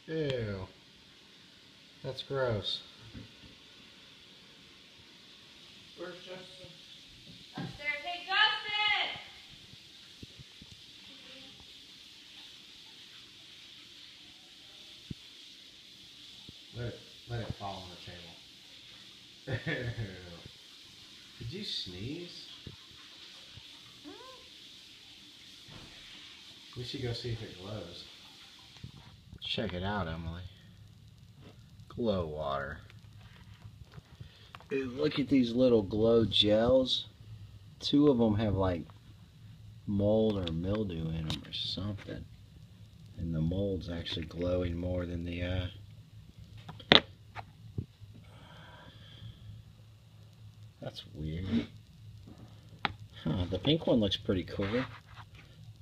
Ew. That's gross. Where's Justin? Upstairs. Hey, Justin! Let it fall on the table. Ew. Did you sneeze? We should go see if it glows. Check it out, Emily. Glow water. Ooh, look at these little glow gels. 2 of them have like mold or mildew in them or something. And the mold's actually glowing more than the That's weird. Huh, the pink one looks pretty cool.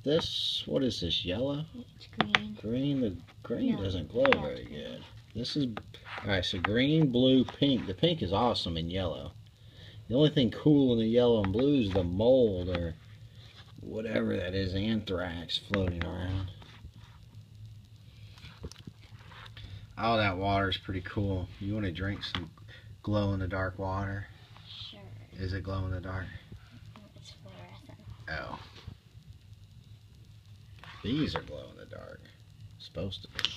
This, what is this, yellow? It's green. Green, the green doesn't glow very good. This is, alright, so green, blue, pink. The pink is awesome in yellow. The only thing cool in the yellow and blue is the mold or whatever that is, anthrax floating around. Oh, that water is pretty cool. You want to drink some glow-in-the-dark water? Sure. Is it glow-in-the-dark? It's fluorescent. Oh. These are glow-in-the-dark. Supposed to be.